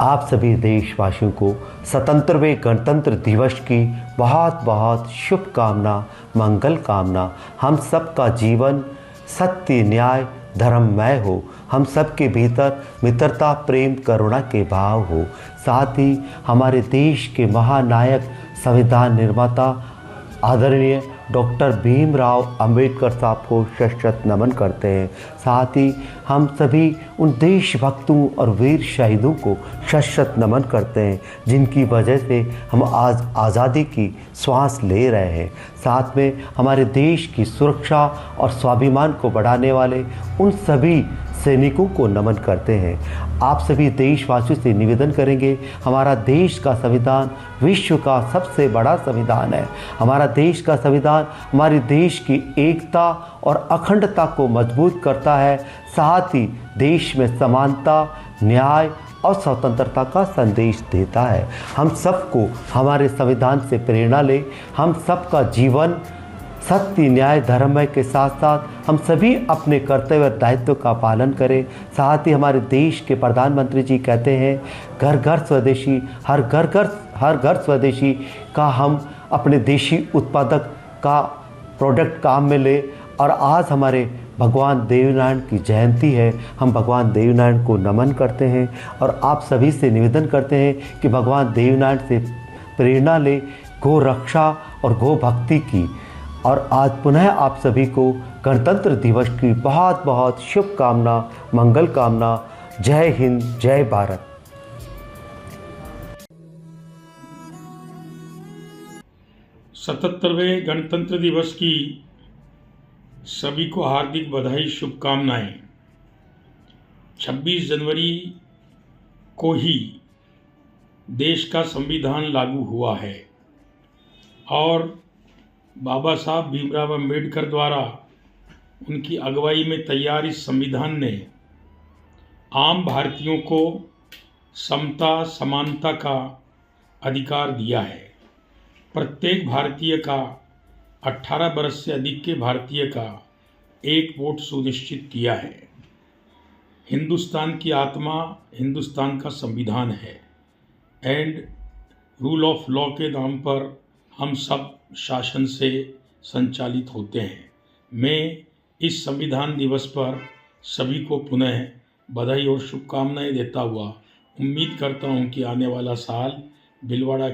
आप सभी देशवासियों को स्वतंत्रवें गणतंत्र दिवस की बहुत बहुत शुभकामना, मंगल कामना। हम सबका जीवन सत्य, न्याय, धर्ममय हो। हम सबके भीतर मित्रता, प्रेम, करुणा के भाव हो। साथ ही हमारे देश के महानायक, संविधान निर्माता आदरणीय डॉक्टर भीमराव अंबेडकर साहब को शत नमन करते हैं। साथ ही हम सभी उन देशभक्तों और वीर शहीदों को शत नमन करते हैं जिनकी वजह से हम आज आज़ादी की श्वास ले रहे हैं। साथ में हमारे देश की सुरक्षा और स्वाभिमान को बढ़ाने वाले उन सभी सैनिकों को नमन करते हैं। आप सभी देशवासियों से निवेदन करेंगे, हमारा देश का संविधान विश्व का सबसे बड़ा संविधान है। हमारा देश का संविधान हमारे देश की एकता और अखंडता को मजबूत करता है। साथ ही देश में समानता, न्याय और स्वतंत्रता का संदेश देता है। हम सबको हमारे संविधान से प्रेरणा ले। हम सबका जीवन सत्य, न्याय, धर्म के साथ साथ हम सभी अपने कर्तव्य और दायित्व का पालन करें। साथ ही हमारे देश के प्रधानमंत्री जी कहते हैं, घर घर स्वदेशी, हर घर स्वदेशी का हम अपने देशी उत्पादक का प्रोडक्ट काम में ले। और आज हमारे भगवान देवनारायण की जयंती है। हम भगवान देवनारायण को नमन करते हैं और आप सभी से निवेदन करते हैं कि भगवान देवनारायण से प्रेरणा ले गो रक्षा और गो भक्ति की। और आज पुनः आप सभी को गणतंत्र दिवस की बहुत बहुत शुभकामना, मंगल कामना। जय हिंद, जय भारत। सतहत्तरवें गणतंत्र दिवस की सभी को हार्दिक बधाई, शुभकामनाएं। 26 जनवरी को ही देश का संविधान लागू हुआ है और बाबा साहब भीमराव अंबेडकर द्वारा उनकी अगुवाई में तैयार इस संविधान ने आम भारतीयों को समता, समानता का अधिकार दिया है। प्रत्येक भारतीय का, 18 वर्ष से अधिक के भारतीय का एक वोट सुनिश्चित किया है। हिंदुस्तान की आत्मा हिंदुस्तान का संविधान है एंड रूल ऑफ लॉ के नाम पर हम सब शासन से संचालित होते हैं। मैं इस संविधान दिवस पर सभी को पुनः बधाई और शुभकामनाएं देता हुआ उम्मीद करता हूं कि आने वाला साल भिलवाड़ा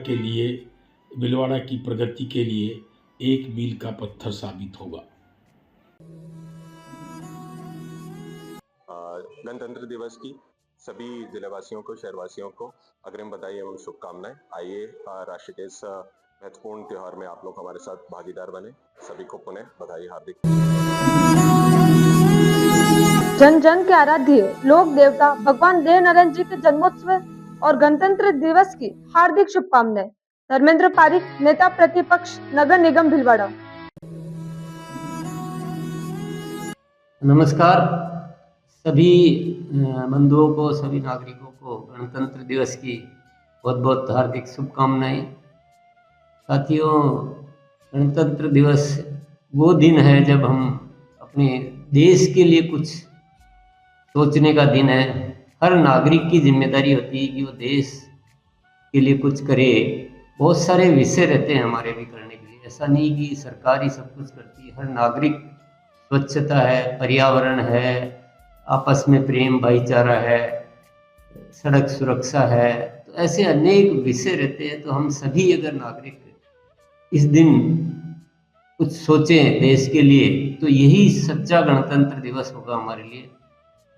की प्रगति के लिए एक मील का पत्थर साबित होगा। गणतंत्र दिवस की सभी जिलेवासियों को, शहरवासियों को अग्रिम बधाई एवं शुभकामनाएं। आइए राष्ट्र के इस महत्वपूर्ण त्योहार में आप लोग हमारे साथ भागीदार बने। सभी को पुनः बधाई, हार्दिक। जन जन के आराध्य लोक देवता भगवान देवनारायण जी के जन्मोत्सव और गणतंत्र दिवस की हार्दिक शुभकामनाएं। धर्मेंद्र पारिक, नेता प्रतिपक्ष, नगर निगम भीलवाड़ा। नमस्कार सभी बंधुओं को, सभी नागरिकों को गणतंत्र दिवस की बहुत बहुत हार्दिक शुभकामनाएं। साथियों, गणतंत्र दिवस वो दिन है जब हम अपने देश के लिए कुछ सोचने का दिन है। हर नागरिक की जिम्मेदारी होती है कि वो देश के लिए कुछ करे। बहुत सारे विषय रहते हैं हमारे भी करने के लिए। ऐसा नहीं कि सरकार ही सब कुछ करती है। हर नागरिक, स्वच्छता है, पर्यावरण है, आपस में प्रेम भाईचारा है, सड़क सुरक्षा है, तो ऐसे अनेक विषय रहते हैं। तो हम सभी अगर नागरिक इस दिन कुछ सोचें देश के लिए, तो यही सच्चा गणतंत्र दिवस होगा हमारे लिए।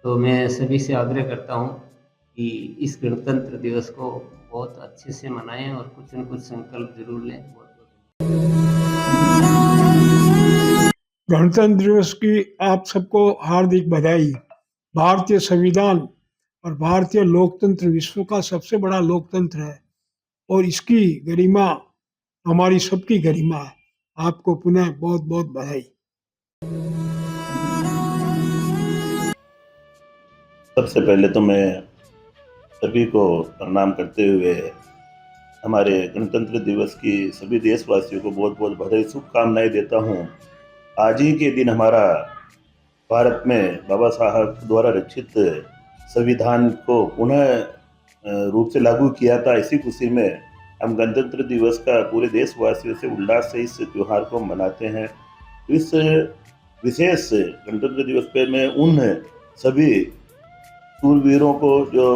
तो मैं सभी से आग्रह करता हूं कि इस गणतंत्र दिवस को बहुत अच्छे से मनाएं और कुछ न कुछ संकल्प जरूर लें। गणतंत्र दिवस की आप सबको हार्दिक बधाई। भारतीय संविधान और भारतीय लोकतंत्र विश्व का सबसे बड़ा लोकतंत्र है और इसकी गरिमा हमारी सबकी गरिमा है। आपको पुनः बहुत बहुत बधाई। सबसे पहले तो मैं सभी को प्रणाम करते हुए हमारे गणतंत्र दिवस की सभी देशवासियों को बहुत बहुत बधाई, शुभकामनाएं देता हूं। आज ही के दिन हमारा भारत में बाबा साहब द्वारा रचित संविधान को पुनः रूप से लागू किया था। इसी खुशी में हम गणतंत्र दिवस का पूरे देशवासियों से उल्लास से इस त्यौहार को मनाते हैं। इस विशेष गणतंत्र दिवस पे मैं उन सभी शूरवीरों को जो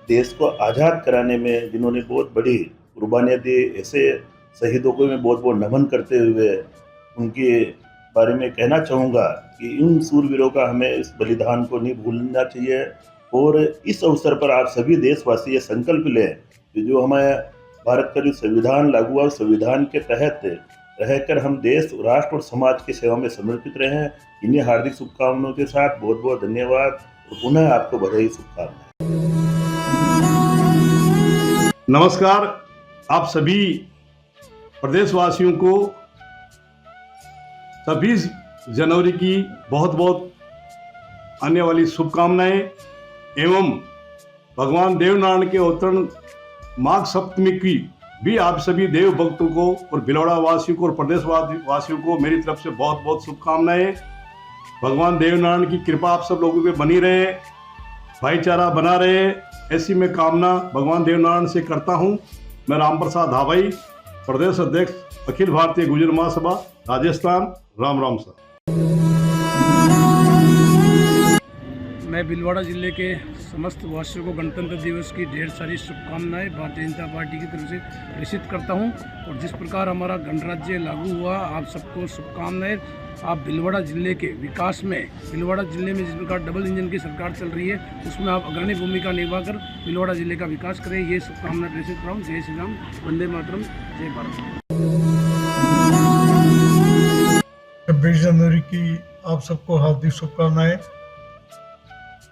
देश को आज़ाद कराने में जिन्होंने बहुत बड़ी कुर्बानियाँ दी, ऐसे शहीदों को मैं बहुत बहुत नमन करते हुए उनके बारे में कहना चाहूँगा कि इन शूरवीरों का हमें इस बलिदान को नहीं भूलना चाहिए। और इस अवसर पर आप सभी देशवासी ये संकल्प लें कि जो हमारे भारत का जो संविधान लागू हुआ, संविधान के तहत रहकर हम देश, राष्ट्र और समाज की सेवा में समर्पित रहें। इन्हीं हार्दिक शुभकामनाओं के साथ बहुत बहुत धन्यवाद और पुनः आपको बधाई, शुभकामनाएं। नमस्कार, आप सभी प्रदेशवासियों को 26 जनवरी की बहुत बहुत आने वाली शुभकामनाएं एवं भगवान देवनारायण के अवतरण माघ सप्तमी की भी आप सभी देव भक्तों को और भिलवाड़ा वासियों को और प्रदेश वासियों को मेरी तरफ से बहुत बहुत शुभकामनाएं। भगवान देवनारायण की कृपा आप सब लोगों पे बनी रहे, भाईचारा बना रहे, ऐसी मैं कामना भगवान देवनारायण से करता हूं। मैं राम प्रसाद धावाई, प्रदेश अध्यक्ष अखिल भारतीय गुर्जर महासभा राजस्थान। राम राम सर। मैं भिलवाड़ा जिले के समस्त वासियों को गणतंत्र दिवस की ढेर सारी शुभकामनाएं भारतीय जनता पार्टी की तरफ से प्रेषित करता हूं। और जिस प्रकार हमारा गणराज्य लागू हुआ, आप सबको शुभकामनाएं। आप भिलवाड़ा जिले के विकास में, भिलवाड़ा जिले में जिस प्रकार डबल इंजन की सरकार चल रही है, उसमें आप अग्रणी भूमिका निभाकर भिलवाड़ा जिले का विकास करें, ये शुभकामनाएं प्रेषित कर रहा हूँ। जय श्री राम, वंदे मातरम, जय भारत। 26 जनवरी की आप सबको हार्दिक शुभकामनाएं।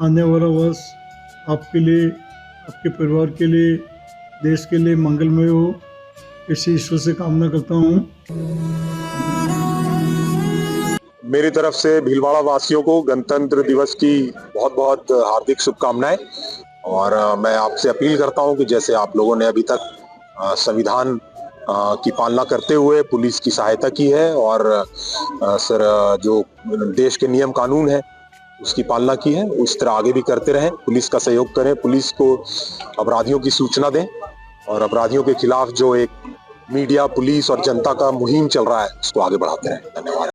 आने वाला वर्ष आपके लिए, आपके परिवार के लिए, देश के लिए मंगलमय हो, इसी ईश्वर से कामना करता हूँ। मेरी तरफ से भीलवाड़ा वासियों को गणतंत्र दिवस की बहुत बहुत हार्दिक शुभकामनाएं। और मैं आपसे अपील करता हूं कि जैसे आप लोगों ने अभी तक संविधान की पालना करते हुए पुलिस की सहायता की है और सर जो देश के नियम कानून है उसकी पालना की है, उस तरह आगे भी करते रहें। पुलिस का सहयोग करें, पुलिस को अपराधियों की सूचना दें और अपराधियों के खिलाफ जो एक मीडिया, पुलिस और जनता का मुहिम चल रहा है उसको आगे बढ़ाते रहें। धन्यवाद।